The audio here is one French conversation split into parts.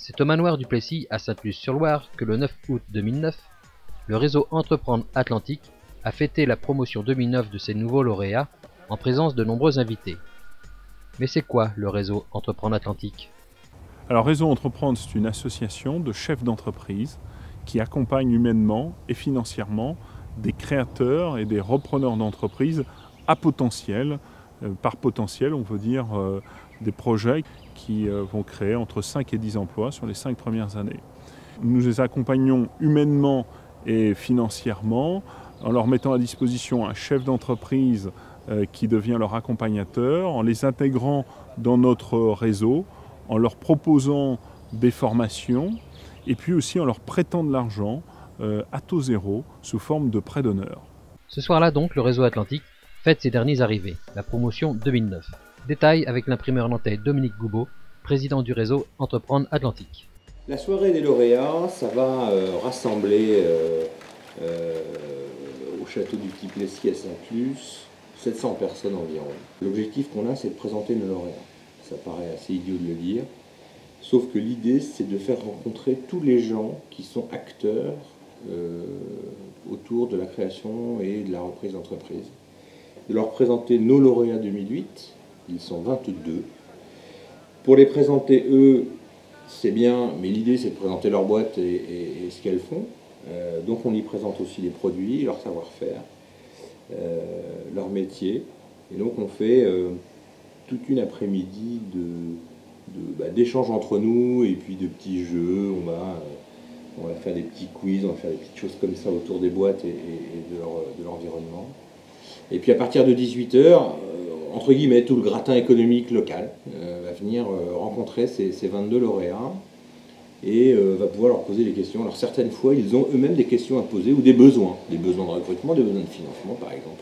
C'est au manoir du Plessis à Sainte-Luce-sur-Loire que le 9 août 2009, le réseau Entreprendre Atlantique a fêté la promotion 2009 de ses nouveaux lauréats en présence de nombreux invités. Mais c'est quoi le réseau Entreprendre Atlantique ? Alors Réseau Entreprendre, c'est une association de chefs d'entreprise qui accompagne humainement et financièrement des créateurs et des repreneurs d'entreprises à potentiel. Par potentiel, on veut dire des projets qui vont créer entre 5 et 10 emplois sur les 5 premières années. Nous les accompagnons humainement et financièrement en leur mettant à disposition un chef d'entreprise qui devient leur accompagnateur, en les intégrant dans notre réseau, en leur proposant des formations et puis aussi en leur prêtant de l'argent à taux zéro sous forme de prêt d'honneur. Ce soir-là donc, le réseau Atlantique fête ses derniers arrivés, la promotion 2009. Détail avec l'imprimeur nantais Dominique Goubeau, président du réseau Entreprendre Atlantique. La soirée des lauréats, ça va rassembler au château du Petit Plessis à Sainte-Luce 700 personnes environ. L'objectif qu'on a, c'est de présenter nos lauréats. Ça paraît assez idiot de le dire, sauf que l'idée, c'est de faire rencontrer tous les gens qui sont acteurs autour de la création et de la reprise d'entreprise. De leur présenter nos lauréats 2008, ils sont 22. Pour les présenter eux, c'est bien, mais l'idée c'est de présenter leur boîte et ce qu'elles font. Donc on y présente aussi les produits, leur savoir-faire, leur métier. Et donc on fait toute une après-midi d'échanges entre nous et puis de petits jeux. On va faire des petits quiz, on va faire des petites choses comme ça autour des boîtes et de l'environnement. Et puis à partir de 18h, entre guillemets, tout le gratin économique local va venir rencontrer ces 22 lauréats et va pouvoir leur poser des questions. Alors certaines fois, ils ont eux-mêmes des questions à poser ou des besoins de recrutement, des besoins de financement par exemple.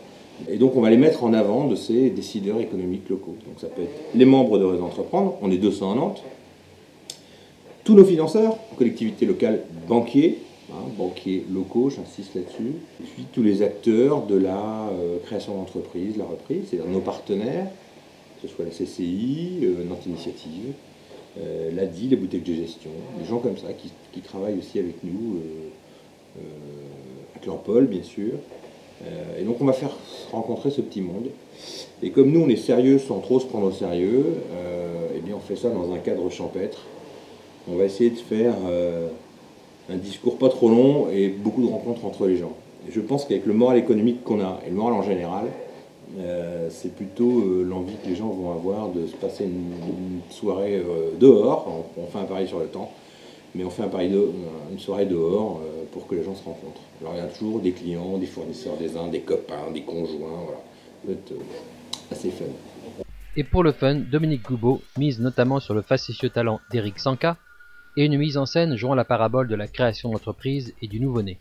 Et donc on va les mettre en avant de ces décideurs économiques locaux. Donc ça peut être les membres de Réseau Entreprendre, on est 200 à Nantes, tous nos financeurs, collectivités locales, banquiers locaux, j'insiste là-dessus, et puis tous les acteurs de la création d'entreprise, la reprise, c'est-à-dire nos partenaires, que ce soit la CCI, Nantes Initiative, l'ADI, les boutiques de gestion, des gens comme ça qui travaillent aussi avec nous, avec l'Empole bien sûr. Et donc on va faire rencontrer ce petit monde. Et comme nous on est sérieux sans trop se prendre au sérieux, eh bien on fait ça dans un cadre champêtre. On va essayer de faire un discours pas trop long et beaucoup de rencontres entre les gens. Et je pense qu'avec le moral économique qu'on a, et le moral en général, c'est plutôt l'envie que les gens vont avoir de se passer une soirée dehors. On fait un pari sur le temps, mais on fait une soirée dehors pour que les gens se rencontrent. Alors il y a toujours des clients, des fournisseurs des uns, des copains, des conjoints, voilà. Ça va être assez fun. Et pour le fun, Dominique Goubeau mise notamment sur le facétieux talent d'Éric Sanka et une mise en scène jouant la parabole de la création d'entreprise et du nouveau-né.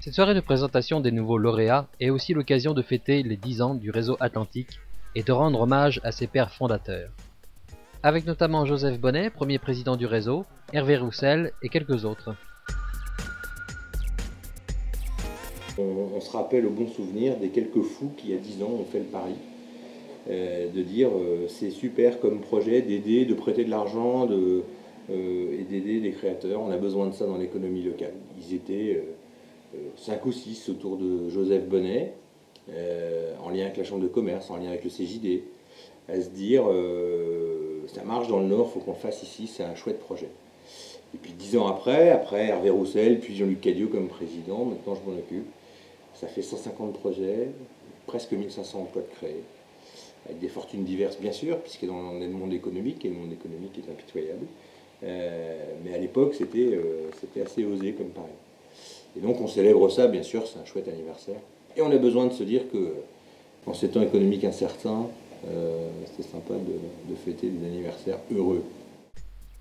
Cette soirée de présentation des nouveaux lauréats est aussi l'occasion de fêter les 10 ans du réseau Atlantique et de rendre hommage à ses pères fondateurs. Avec notamment Joseph Bonnet, premier président du réseau, Hervé Roussel et quelques autres. On se rappelle au bon souvenir des quelques fous qui, il y a 10 ans, ont fait le pari. De dire c'est super comme projet d'aider, de prêter de l'argent et d'aider des créateurs. On a besoin de ça dans l'économie locale. Ils étaient 5 ou 6 autour de Joseph Bonnet, en lien avec la Chambre de commerce, en lien avec le CJD, à se dire ça marche dans le Nord, il faut qu'on le fasse ici, c'est un chouette projet. Et puis 10 ans après Hervé Roussel, puis Jean-Luc Cadieux comme président, maintenant je m'en occupe. Ça fait 150 projets, presque 1500 emplois de créés, avec des fortunes diverses bien sûr, puisque dans le monde économique, et le monde économique est impitoyable. Mais à l'époque, c'était assez osé comme pari. Et donc on célèbre ça, bien sûr, c'est un chouette anniversaire. Et on a besoin de se dire que, en ces temps économiques incertains, c'est sympa de fêter des anniversaires heureux.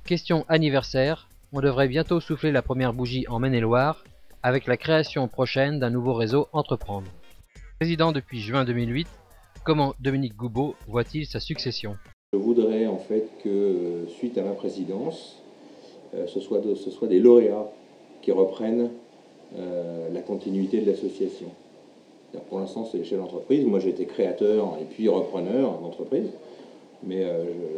Question anniversaire, on devrait bientôt souffler la première bougie en Maine-et-Loire, avec la création prochaine d'un nouveau réseau Entreprendre. Président depuis juin 2008, comment Dominique Goubeau voit-il sa succession ? Je voudrais en fait que, suite à ma présidence, ce soit des lauréats qui reprennent la continuité de l'association. Pour l'instant, c'est l'échelle d'entreprise. Moi, j'ai été créateur et puis repreneur d'entreprise. mais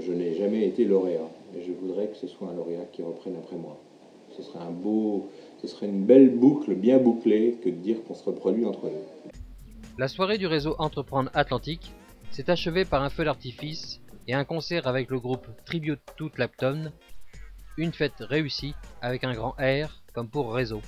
je n'ai jamais été lauréat. Et je voudrais que ce soit un lauréat qui reprenne après moi. Ce serait une belle boucle, bien bouclée, que de dire qu'on se reproduit entre nous. La soirée du réseau Entreprendre Atlantique s'est achevée par un feu d'artifice et un concert avec le groupe Tribute to Clapton, une fête réussie avec un grand R comme pour réseau.